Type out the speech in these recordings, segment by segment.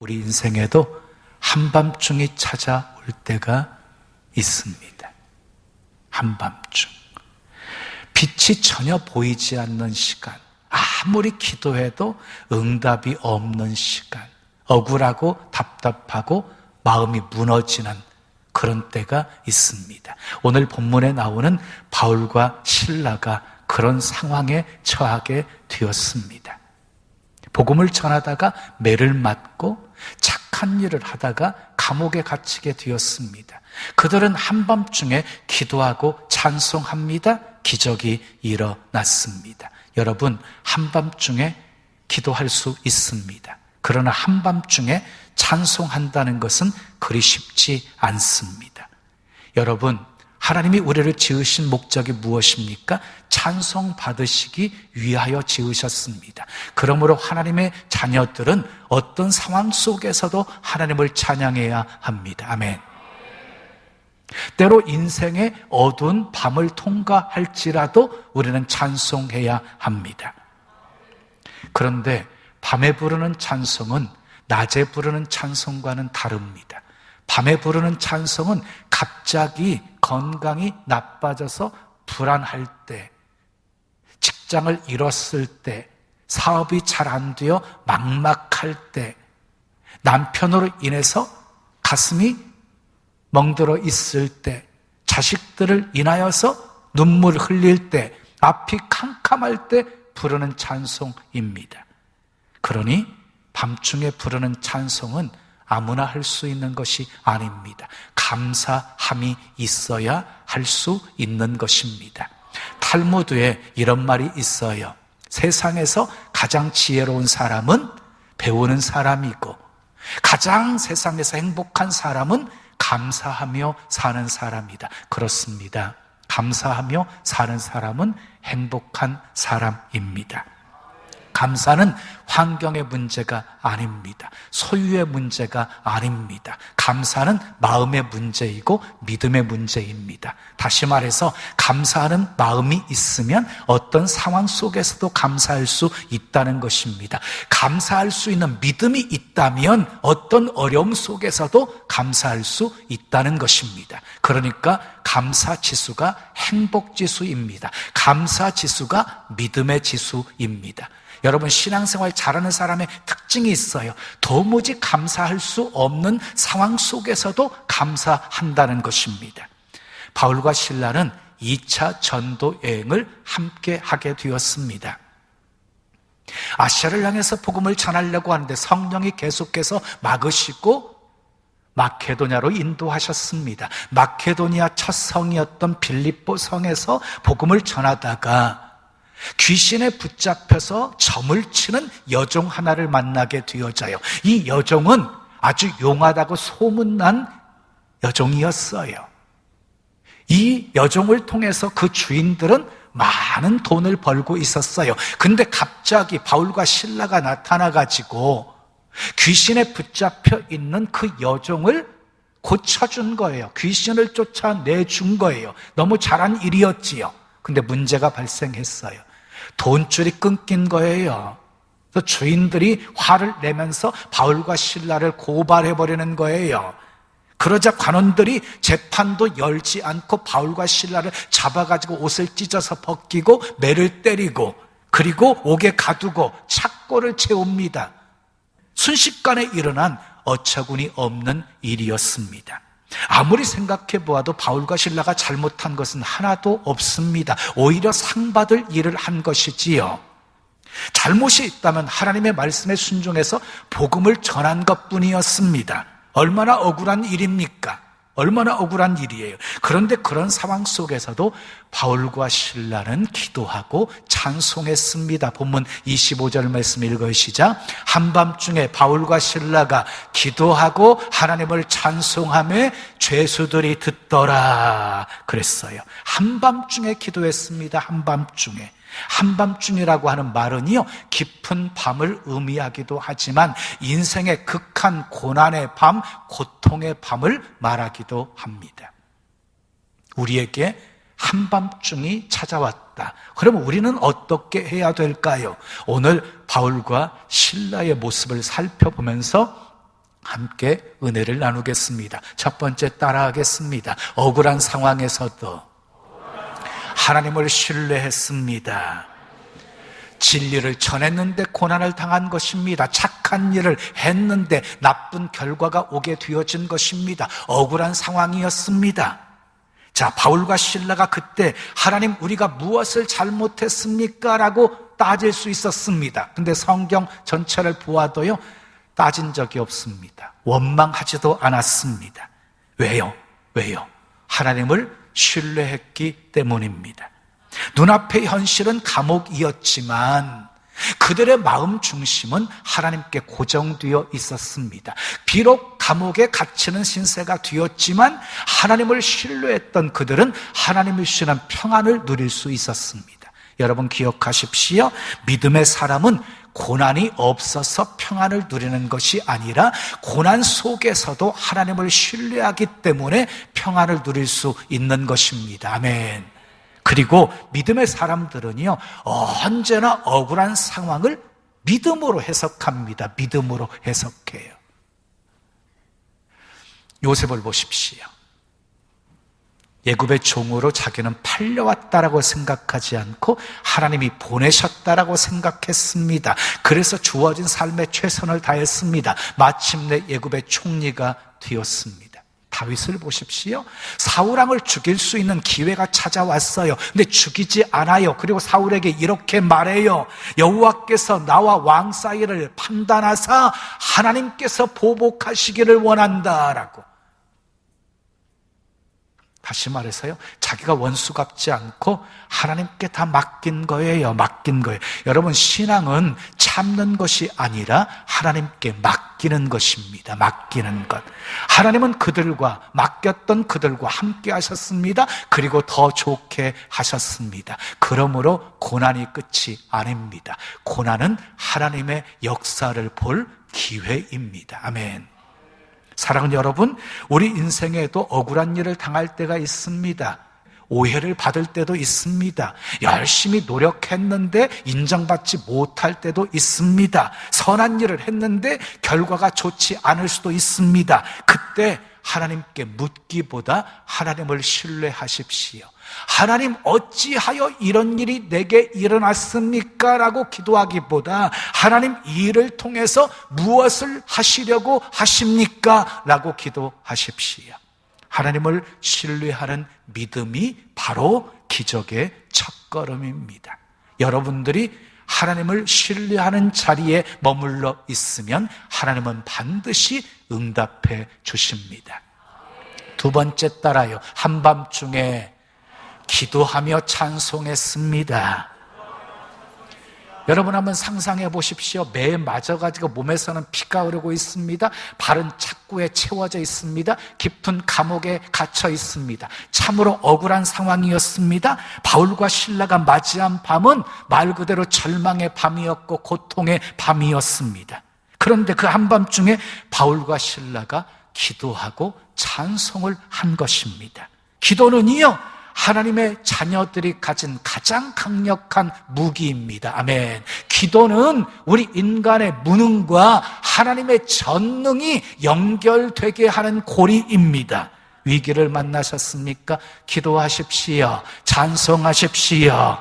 우리 인생에도 한밤중이 찾아올 때가 있습니다. 한밤중. 빛이 전혀 보이지 않는 시간, 아무리 기도해도 응답이 없는 시간, 억울하고 답답하고 마음이 무너지는 그런 때가 있습니다. 오늘 본문에 나오는 바울과 실라가 그런 상황에 처하게 되었습니다. 복음을 전하다가 매를 맞고 착한 일을 하다가 감옥에 갇히게 되었습니다. 그들은 한밤중에 기도하고 찬송합니다. 기적이 일어났습니다. 여러분, 한밤중에 기도할 수 있습니다. 그러나 한밤중에 찬송한다는 것은 그리 쉽지 않습니다. 여러분, 하나님이 우리를 지으신 목적이 무엇입니까? 찬송 받으시기 위하여 지으셨습니다. 그러므로 하나님의 자녀들은 어떤 상황 속에서도 하나님을 찬양해야 합니다. 아멘. 때로 인생의 어두운 밤을 통과할지라도 우리는 찬송해야 합니다. 그런데 밤에 부르는 찬송은 낮에 부르는 찬송과는 다릅니다. 밤에 부르는 찬송은 갑자기 건강이 나빠져서 불안할 때, 직장을 잃었을 때, 사업이 잘 안 되어 막막할 때, 남편으로 인해서 가슴이 멍들어 있을 때, 자식들을 인하여서 눈물 흘릴 때, 앞이 캄캄할 때 부르는 찬송입니다. 그러니 밤중에 부르는 찬송은 아무나 할 수 있는 것이 아닙니다. 감사함이 있어야 할 수 있는 것입니다. 탈무드에 이런 말이 있어요. 세상에서 가장 지혜로운 사람은 배우는 사람이고, 가장 세상에서 행복한 사람은 감사하며 사는 사람이다. 그렇습니다. 감사하며 사는 사람은 행복한 사람입니다. 감사는 환경의 문제가 아닙니다. 소유의 문제가 아닙니다. 감사는 마음의 문제이고 믿음의 문제입니다. 다시 말해서 감사하는 마음이 있으면 어떤 상황 속에서도 감사할 수 있다는 것입니다. 감사할 수 있는 믿음이 있다면 어떤 어려움 속에서도 감사할 수 있다는 것입니다. 그러니까 감사 지수가 행복 지수입니다. 감사 지수가 믿음의 지수입니다. 여러분, 신앙생활 잘하는 사람의 특징이 있어요. 도무지 감사할 수 없는 상황 속에서도 감사한다는 것입니다. 바울과 실라는 2차 전도 여행을 함께 하게 되었습니다. 아시아를 향해서 복음을 전하려고 하는데 성령이 계속해서 막으시고 마케도냐로 인도하셨습니다. 마케도니아 첫 성이었던 빌립보 성에서 복음을 전하다가 귀신에 붙잡혀서 점을 치는 여종 하나를 만나게 되어져요. 이 여종은 아주 용하다고 소문난 여종이었어요. 이 여종을 통해서 그 주인들은 많은 돈을 벌고 있었어요. 근데 갑자기 바울과 실라가 나타나가지고 귀신에 붙잡혀 있는 그 여종을 고쳐준 거예요. 귀신을 쫓아내준 거예요. 너무 잘한 일이었지요. 근데 문제가 발생했어요. 돈줄이 끊긴 거예요. 그래서 주인들이 화를 내면서 바울과 실라를 고발해버리는 거예요. 그러자 관원들이 재판도 열지 않고 바울과 실라를 잡아가지고 옷을 찢어서 벗기고 매를 때리고, 그리고 옥에 가두고 착고를 채웁니다. 순식간에 일어난 어처구니 없는 일이었습니다. 아무리 생각해 보아도 바울과 실라가 잘못한 것은 하나도 없습니다. 오히려 상받을 일을 한 것이지요. 잘못이 있다면 하나님의 말씀에 순종해서 복음을 전한 것뿐이었습니다. 얼마나 억울한 일입니까? 얼마나 억울한 일이에요. 그런데 그런 상황 속에서도 바울과 실라는 기도하고 찬송했습니다. 본문 25절 말씀 읽어요. 시작. 한밤중에 바울과 실라가 기도하고 하나님을 찬송하며 죄수들이 듣더라 그랬어요. 한밤중에 기도했습니다. 한밤중에. 한밤중이라고 하는 말은요, 깊은 밤을 의미하기도 하지만 인생의 극한 고난의 밤, 고통의 밤을 말하기도 합니다. 우리에게 한밤중이 찾아왔다. 그럼 우리는 어떻게 해야 될까요? 오늘 바울과 실라의 모습을 살펴보면서 함께 은혜를 나누겠습니다. 첫 번째 따라하겠습니다. 억울한 상황에서도 하나님을 신뢰했습니다. 진리를 전했는데 고난을 당한 것입니다. 착한 일을 했는데 나쁜 결과가 오게 되어진 것입니다. 억울한 상황이었습니다. 자, 바울과 실라가 그때 하나님 우리가 무엇을 잘못했습니까? 라고 따질 수 있었습니다. 근데 성경 전체를 보아도요, 따진 적이 없습니다. 원망하지도 않았습니다. 왜요? 하나님을 신뢰했기 때문입니다. 눈앞의 현실은 감옥이었지만 그들의 마음 중심은 하나님께 고정되어 있었습니다. 비록 감옥에 갇히는 신세가 되었지만 하나님을 신뢰했던 그들은 하나님을 주시는 평안을 누릴 수 있었습니다. 여러분 기억하십시오. 믿음의 사람은 고난이 없어서 평안을 누리는 것이 아니라 고난 속에서도 하나님을 신뢰하기 때문에 평안을 누릴 수 있는 것입니다. 아멘. 그리고 믿음의 사람들은요, 언제나 억울한 상황을 믿음으로 해석합니다. 믿음으로 해석해요. 요셉을 보십시오. 애굽의 종으로 자기는 팔려왔다라고 생각하지 않고 하나님이 보내셨다라고 생각했습니다. 그래서 주어진 삶에 최선을 다했습니다. 마침내 애굽의 총리가 되었습니다. 다윗을 보십시오. 사울왕을 죽일 수 있는 기회가 찾아왔어요. 근데 죽이지 않아요. 그리고 사울에게 이렇게 말해요. 여호와께서 나와 왕 사이를 판단하사 하나님께서 보복하시기를 원한다라고. 다시 말해서요, 자기가 원수 갚지 않고 하나님께 다 맡긴 거예요. 여러분, 신앙은 참는 것이 아니라 하나님께 맡기는 것입니다. 맡기는 것. 하나님은 맡겼던 그들과 함께 하셨습니다. 그리고 더 좋게 하셨습니다. 그러므로 고난이 끝이 아닙니다. 고난은 하나님의 역사를 볼 기회입니다. 아멘. 사랑하는 여러분, 우리 인생에도 억울한 일을 당할 때가 있습니다. 오해를 받을 때도 있습니다. 열심히 노력했는데 인정받지 못할 때도 있습니다. 선한 일을 했는데 결과가 좋지 않을 수도 있습니다. 그때 하나님께 묻기보다 하나님을 신뢰하십시오. 하나님, 어찌하여 이런 일이 내게 일어났습니까? 라고 기도하기보다 하나님, 이 일을 통해서 무엇을 하시려고 하십니까? 라고 기도하십시오. 하나님을 신뢰하는 믿음이 바로 기적의 첫걸음입니다. 여러분들이 하나님을 신뢰하는 자리에 머물러 있으면 하나님은 반드시 응답해 주십니다. 두 번째 따라요. 한밤중에 기도하며 찬송했습니다. 여러분 한번 상상해 보십시오. 매에 맞아가지고 몸에서는 피가 흐르고 있습니다. 발은 착고에 채워져 있습니다. 깊은 감옥에 갇혀 있습니다. 참으로 억울한 상황이었습니다. 바울과 실라가 맞이한 밤은 말 그대로 절망의 밤이었고 고통의 밤이었습니다. 그런데 그 한밤중에 바울과 실라가 기도하고 찬송을 한 것입니다. 기도는요, 하나님의 자녀들이 가진 가장 강력한 무기입니다. 아멘. 기도는 우리 인간의 무능과 하나님의 전능이 연결되게 하는 고리입니다. 위기를 만나셨습니까? 기도하십시오. 찬송하십시오.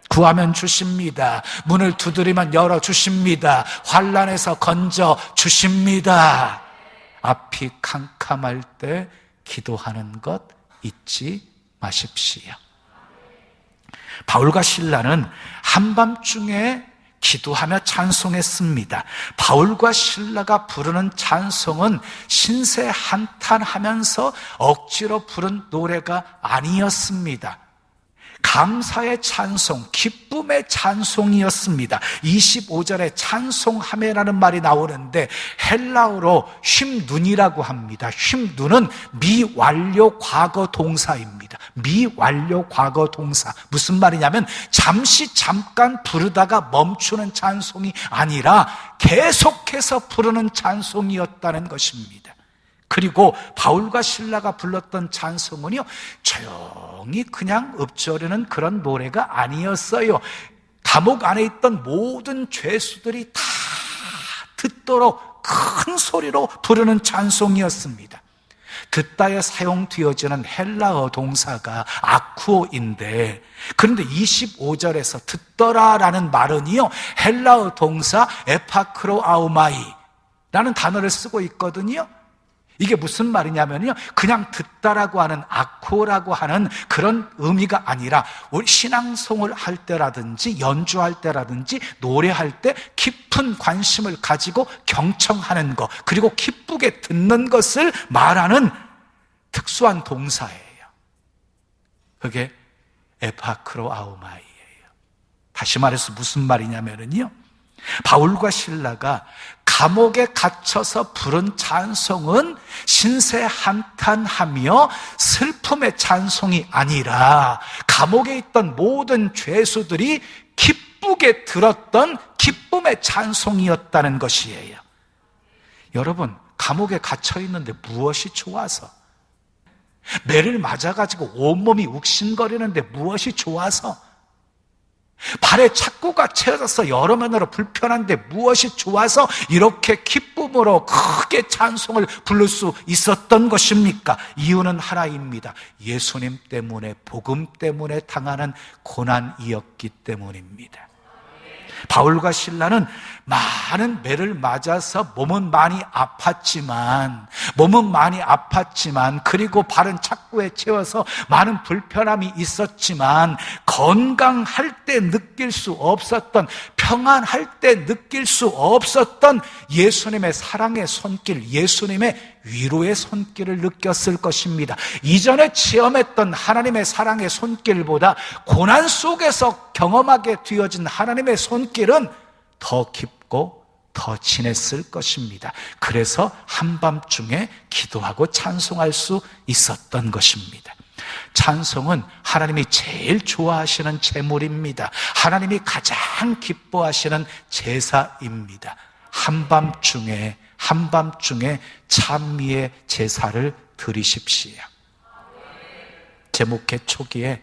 구하면 주십니다. 문을 두드리면 열어주십니다. 환난에서 건져 주십니다. 앞이 캄캄할 때 기도하는 것 잊지 마십시오. 바울과 실라는 한밤중에 기도하며 찬송했습니다. 바울과 실라가 부르는 찬송은 신세 한탄하면서 억지로 부른 노래가 아니었습니다. 감사의 찬송, 기쁨의 찬송이었습니다. 25절에 찬송하매라는 말이 나오는데 헬라어로 쉼눈이라고 합니다. 쉼눈은 미완료 과거 동사입니다. 미완료 과거 동사. 무슨 말이냐면 잠깐 부르다가 멈추는 찬송이 아니라 계속해서 부르는 찬송이었다는 것입니다. 그리고 바울과 실라가 불렀던 찬송은요, 조용히 그냥 읊조리는 그런 노래가 아니었어요. 감옥 안에 있던 모든 죄수들이 다 듣도록 큰 소리로 부르는 찬송이었습니다. 듣다에 사용되어지는 헬라어 동사가 아쿠오인데, 그런데 25절에서 듣더라라는 말은요, 헬라어 동사 에파크로아우마이라는 단어를 쓰고 있거든요. 이게 무슨 말이냐면요, 그냥 듣다라고 하는 아코라고 하는 그런 의미가 아니라 우리 신앙송을 할 때라든지 연주할 때라든지 노래할 때 깊은 관심을 가지고 경청하는 것, 그리고 기쁘게 듣는 것을 말하는 특수한 동사예요. 그게 에파크로아우마이예요. 다시 말해서 무슨 말이냐면요, 바울과 실라가 감옥에 갇혀서 부른 찬송은 신세 한탄하며 슬픔의 찬송이 아니라 감옥에 있던 모든 죄수들이 기쁘게 들었던 기쁨의 찬송이었다는 것이에요. 여러분, 감옥에 갇혀 있는데 무엇이 좋아서, 매를 맞아가지고 온몸이 욱신거리는데 무엇이 좋아서, 발에 착고가 채워져서 여러 면으로 불편한데 무엇이 좋아서 이렇게 기쁨으로 크게 찬송을 부를 수 있었던 것입니까? 이유는 하나입니다. 예수님 때문에, 복음 때문에 당하는 고난이었기 때문입니다. 바울과 실라는 많은 매를 맞아서 몸은 많이 아팠지만 그리고 발은 착고에 채워서 많은 불편함이 있었지만 건강할 때 느낄 수 없었던, 평안할 때 느낄 수 없었던 예수님의 사랑의 손길, 예수님의 위로의 손길을 느꼈을 것입니다. 이전에 체험했던 하나님의 사랑의 손길보다 고난 속에서 경험하게 되어진 하나님의 손길은 더 깊고 더 진했을 것입니다. 그래서 한밤중에 기도하고 찬송할 수 있었던 것입니다. 찬송은 하나님이 제일 좋아하시는 제물입니다. 하나님이 가장 기뻐하시는 제사입니다. 한밤중에 찬미의 제사를 드리십시오. 제 목회 초기에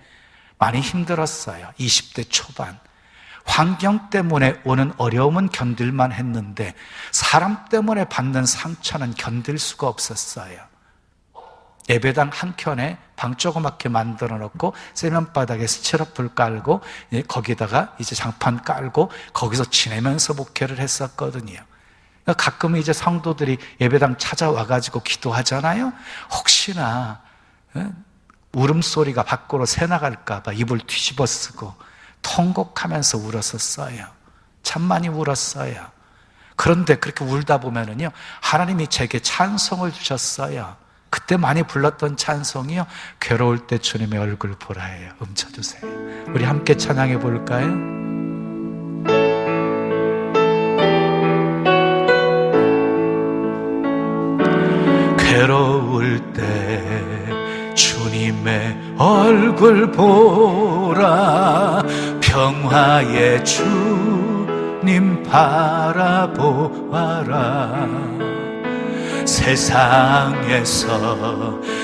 많이 힘들었어요. 20대 초반. 환경 때문에 오는 어려움은 견딜만 했는데 사람 때문에 받는 상처는 견딜 수가 없었어요. 예배당 한켠에 방 조그맣게 만들어 놓고 세면바닥에 스티로폼 깔고 거기다가 이제 장판 깔고 거기서 지내면서 목회를 했었거든요. 가끔 이제 성도들이 예배당 찾아와가지고 기도하잖아요. 혹시나 울음소리가 밖으로 새나갈까봐 입을 뒤집어 쓰고 통곡하면서 울었었어요. 참 많이 울었어요. 그런데 그렇게 울다 보면은요, 하나님이 제게 찬송을 주셨어요. 그때 많이 불렀던 찬송이요, 괴로울 때 주님의 얼굴 보라예요. 음쳐주세요. 우리 함께 찬양해 볼까요? 괴로울 때 주님의 얼굴 보라, 평화의 주님 바라보아라. 세상에서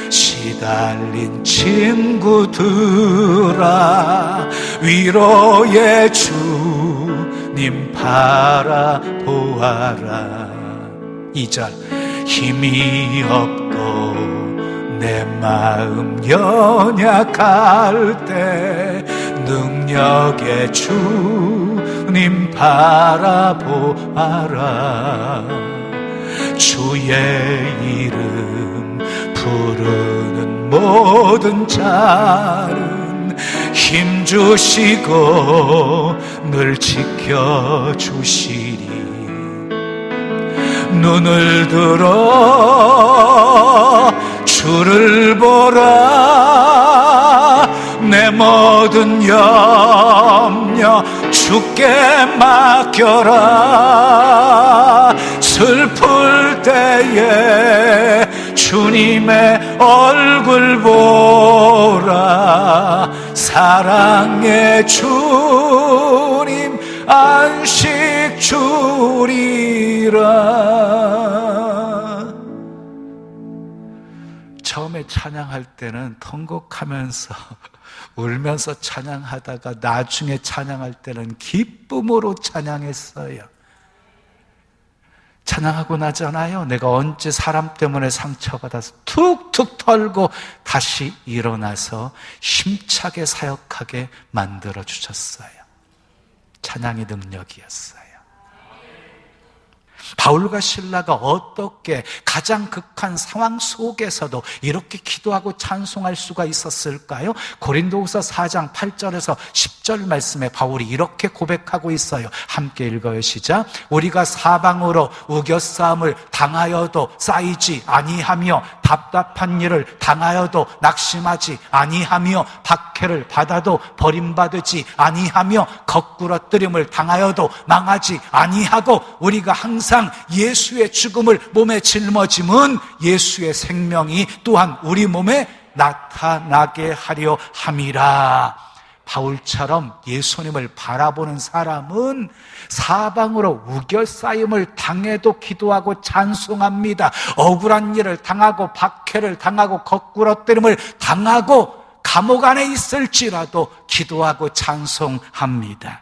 시달린 친구들아, 위로의 주님 바라보아라. 2절, 힘이 없고 내 마음 연약할 때 능력의 주님 바라보아라. 주의 이름 부르는 모든 자는 힘주시고 늘 지켜주시리. 눈을 들어 주를 보라. 내 모든 염려 주께 맡겨라. 슬플 때에 주님의 얼굴 보라. 사랑의 주님 안식 주리라. 처음에 찬양할 때는 통곡하면서 울면서 찬양하다가 나중에 찬양할 때는 기쁨으로 찬양했어요. 찬양하고 나잖아요. 내가 언제 사람 때문에 상처받아서 툭툭 털고 다시 일어나서 힘차게 사역하게 만들어 주셨어요. 찬양의 능력이었어요. 바울과 실라가 어떻게 가장 극한 상황 속에서도 이렇게 기도하고 찬송할 수가 있었을까요? 고린도후서 4장 8절에서 10절 말씀에 바울이 이렇게 고백하고 있어요. 함께 읽어요. 시작. 우리가 사방으로 우겨싸움을 당하여도 쌓이지 아니하며 답답한 일을 당하여도 낙심하지 아니하며 박해를 받아도 버림받지 아니하며 거꾸러뜨림을 당하여도 망하지 아니하고 우리가 항상 예수의 죽음을 몸에 짊어짐은 예수의 생명이 또한 우리 몸에 나타나게 하려 함이라. 바울처럼 예수님을 바라보는 사람은 사방으로 우겨싸임을 당해도 기도하고 찬송합니다. 억울한 일을 당하고 박해를 당하고 거꾸러뜨림을 당하고 감옥 안에 있을지라도 기도하고 찬송합니다.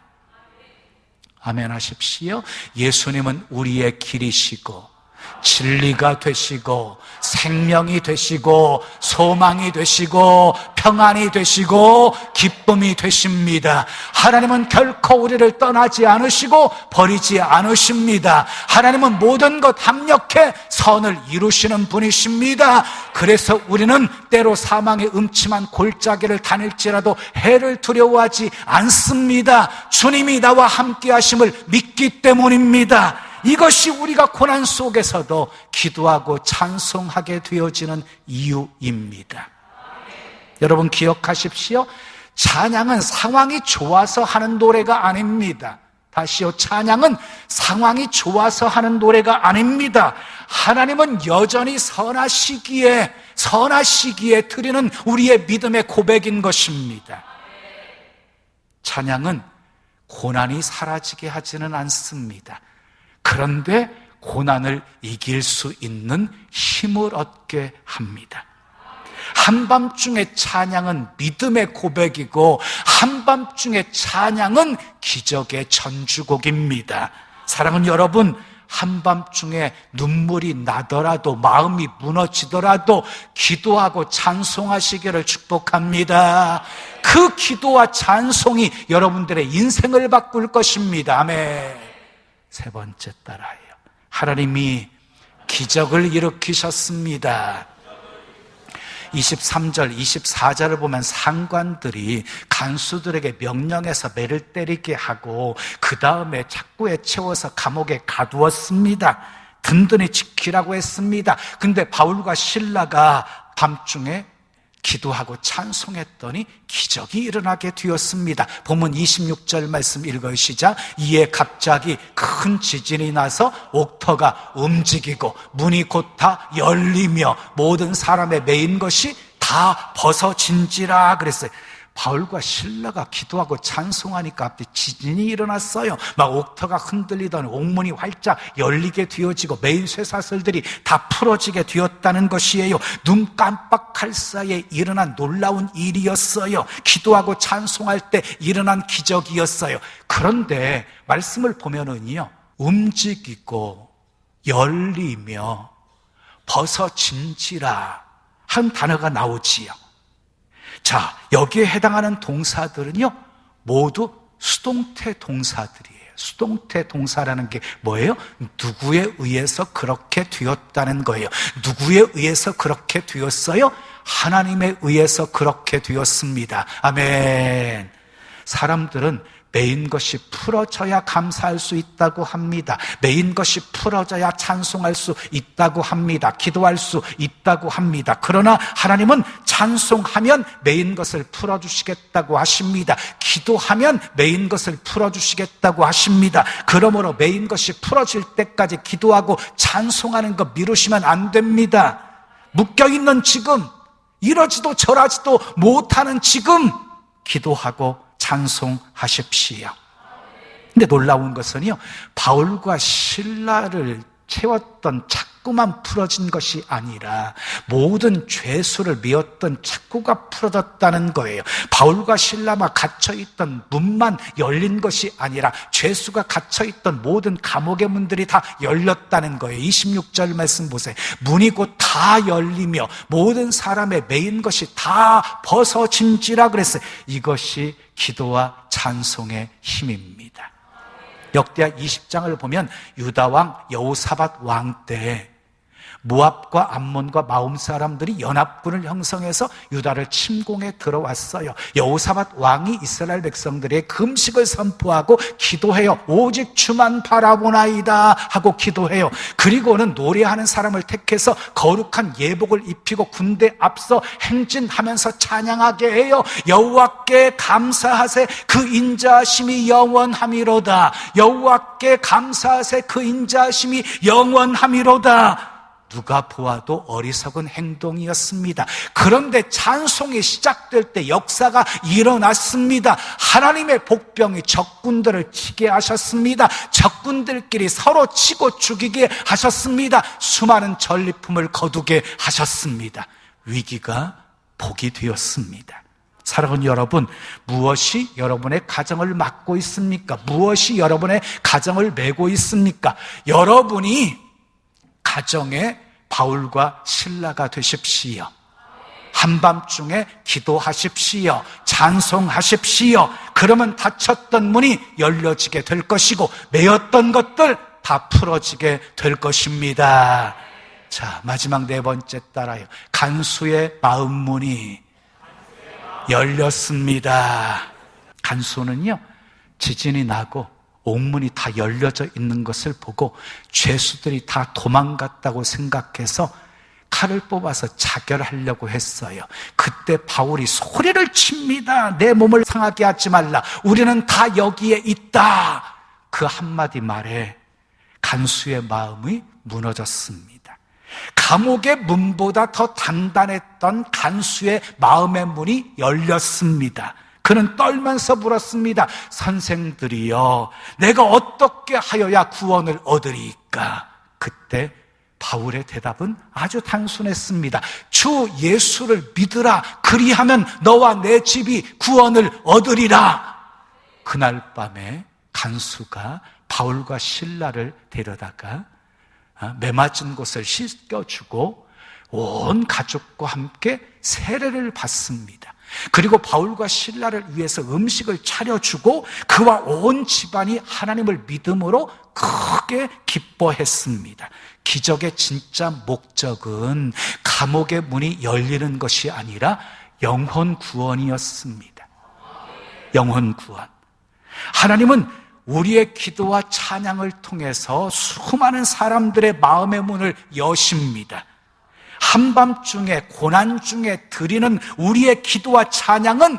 아멘 하십시오. 예수님은 우리의 길이시고 진리가 되시고 생명이 되시고 소망이 되시고 평안이 되시고 기쁨이 되십니다. 하나님은 결코 우리를 떠나지 않으시고 버리지 않으십니다. 하나님은 모든 것 합력해 선을 이루시는 분이십니다. 그래서 우리는 때로 사망의 음침한 골짜기를 다닐지라도 해를 두려워하지 않습니다. 주님이 나와 함께 하심을 믿기 때문입니다. 이것이 우리가 고난 속에서도 기도하고 찬송하게 되어지는 이유입니다. 여러분 기억하십시오. 찬양은 상황이 좋아서 하는 노래가 아닙니다. 다시요, 찬양은 상황이 좋아서 하는 노래가 아닙니다. 하나님은 여전히 선하시기에 드리는 우리의 믿음의 고백인 것입니다. 찬양은 고난이 사라지게 하지는 않습니다. 그런데 고난을 이길 수 있는 힘을 얻게 합니다. 한밤중의 찬양은 믿음의 고백이고 한밤중의 찬양은 기적의 전주곡입니다. 사랑하는 여러분, 한밤중에 눈물이 나더라도 마음이 무너지더라도 기도하고 찬송하시기를 축복합니다. 그 기도와 찬송이 여러분들의 인생을 바꿀 것입니다. 아멘. 세 번째 따라요. 하나님이 기적을 일으키셨습니다. 23절, 24절을 보면 상관들이 간수들에게 명령해서 매를 때리게 하고 그 다음에 착고에 채워서 감옥에 가두었습니다. 든든히 지키라고 했습니다. 근데 바울과 실라가 밤중에 기도하고 찬송했더니 기적이 일어나게 되었습니다. 본문 26절 말씀 읽어요. 시작. 이에 갑자기 큰 지진이 나서 옥터가 움직이고 문이 곧 다 열리며 모든 사람의 매인 것이 다 벗어진지라 그랬어요. 바울과 실라가 기도하고 찬송하니까 앞에 지진이 일어났어요. 막 옥터가 흔들리던 옥문이 활짝 열리게 되어지고 메인 쇠사슬들이 다 풀어지게 되었다는 것이에요. 눈 깜빡할 사이에 일어난 놀라운 일이었어요. 기도하고 찬송할 때 일어난 기적이었어요. 그런데 말씀을 보면은요, 움직이고 열리며 벗어진지라 한 단어가 나오지요. 자, 여기에 해당하는 동사들은요, 모두 수동태 동사들이에요. 수동태 동사라는 게 뭐예요? 누구에 의해서 그렇게 되었다는 거예요. 누구에 의해서 그렇게 되었어요? 하나님에 의해서 그렇게 되었습니다. 아멘. 사람들은 매인 것이 풀어져야 감사할 수 있다고 합니다. 매인 것이 풀어져야 찬송할 수 있다고 합니다. 기도할 수 있다고 합니다. 그러나 하나님은 찬송하면 매인 것을 풀어주시겠다고 하십니다. 기도하면 매인 것을 풀어주시겠다고 하십니다. 그러므로 매인 것이 풀어질 때까지 기도하고 찬송하는 거 미루시면 안 됩니다. 묶여있는 지금, 이러지도 저러지도 못하는 지금 기도하고 찬송하십시오. 근데 놀라운 것은요, 바울과 실라를 채웠던 자꾸만 풀어진 것이 아니라 모든 죄수를 메었던 착고가 풀어졌다는 거예요. 바울과 실라가 갇혀있던 문만 열린 것이 아니라 죄수가 갇혀있던 모든 감옥의 문들이 다 열렸다는 거예요. 26절 말씀 보세요. 문이 곧 다 열리며 모든 사람의 매인 것이 다 벗어짐지라 그랬어요. 이것이 기도와 찬송의 힘입니다. 역대하 20장을 보면 유다왕 여호사밧 왕 때 모압과 암몬과 마움 사람들이 연합군을 형성해서 유다를 침공해 들어왔어요. 여호사밧 왕이 이스라엘 백성들의 금식을 선포하고 기도해요. 오직 주만 바라보나이다 하고 기도해요. 그리고는 노래하는 사람을 택해서 거룩한 예복을 입히고 군대 앞서 행진하면서 찬양하게 해요. 여호와께 감사하세 그 인자하심이 영원함이로다. 여호와께 감사하세 그 인자하심이 영원함이로다. 누가 보아도 어리석은 행동이었습니다. 그런데 찬송이 시작될 때 역사가 일어났습니다. 하나님의 복병이 적군들을 치게 하셨습니다. 적군들끼리 서로 치고 죽이게 하셨습니다. 수많은 전리품을 거두게 하셨습니다. 위기가 복이 되었습니다. 사랑하는 여러분, 무엇이 여러분의 가정을 막고 있습니까? 무엇이 여러분의 가정을 메고 있습니까? 여러분이 가정의 바울과 실라가 되십시오. 한밤중에 기도하십시오. 찬송하십시오. 그러면 닫혔던 문이 열려지게 될 것이고 메었던 것들 다 풀어지게 될 것입니다. 자, 마지막 네 번째 따라요. 간수의 마음 문이 열렸습니다. 간수는요, 지진이 나고 옥문이 다 열려져 있는 것을 보고 죄수들이 다 도망갔다고 생각해서 칼을 뽑아서 자결하려고 했어요. 그때 바울이 소리를 칩니다. 내 몸을 상하게 하지 말라. 우리는 다 여기에 있다. 그 한마디 말에 간수의 마음이 무너졌습니다. 감옥의 문보다 더 단단했던 간수의 마음의 문이 열렸습니다. 그는 떨면서 물었습니다. 선생들이여, 내가 어떻게 하여야 구원을 얻으리까? 그때 바울의 대답은 아주 단순했습니다. 주 예수를 믿으라. 그리하면 너와 내 집이 구원을 얻으리라. 그날 밤에 간수가 바울과 실라를 데려다가 매맞은 곳을 씻겨주고 온 가족과 함께 세례를 받습니다. 그리고 바울과 실라를 위해서 음식을 차려주고 그와 온 집안이 하나님을 믿음으로 크게 기뻐했습니다. 기적의 진짜 목적은 감옥의 문이 열리는 것이 아니라 영혼 구원이었습니다. 영혼 구원. 하나님은 우리의 기도와 찬양을 통해서 수많은 사람들의 마음의 문을 여십니다. 한밤중에 고난 중에 드리는 우리의 기도와 찬양은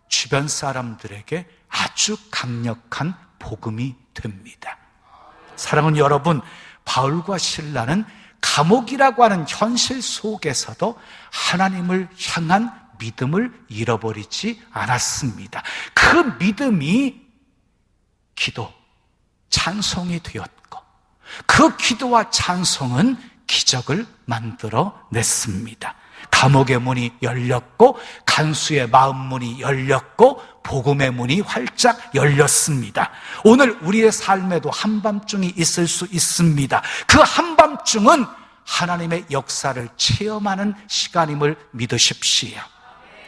주변 사람들에게 아주 강력한 복음이 됩니다. 사랑하는 여러분, 바울과 실라는 감옥이라고 하는 현실 속에서도 하나님을 향한 믿음을 잃어버리지 않았습니다. 그 믿음이 기도, 찬송이 되었고 그 기도와 찬송은 기적을 만들어냈습니다. 감옥의 문이 열렸고 간수의 마음 문이 열렸고 복음의 문이 활짝 열렸습니다. 오늘 우리의 삶에도 한밤중이 있을 수 있습니다. 그 한밤중은 하나님의 역사를 체험하는 시간임을 믿으십시오.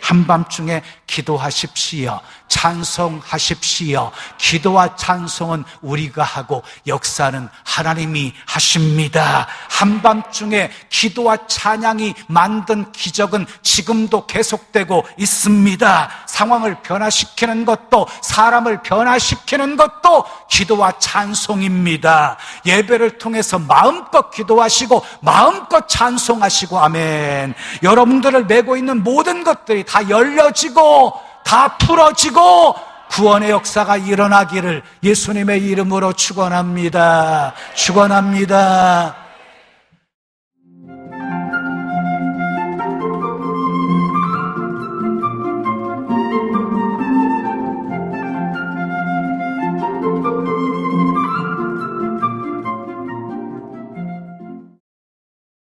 한밤중에 기도하십시오. 찬송하십시오. 기도와 찬송은 우리가 하고 역사는 하나님이 하십니다. 한밤중에 기도와 찬양이 만든 기적은 지금도 계속되고 있습니다. 상황을 변화시키는 것도 사람을 변화시키는 것도 기도와 찬송입니다. 예배를 통해서 마음껏 기도하시고 마음껏 찬송하시고 아멘. 여러분들을 메고 있는 모든 것들이 다 열려지고 다 풀어지고 구원의 역사가 일어나기를 예수님의 이름으로 축원합니다. 축원합니다.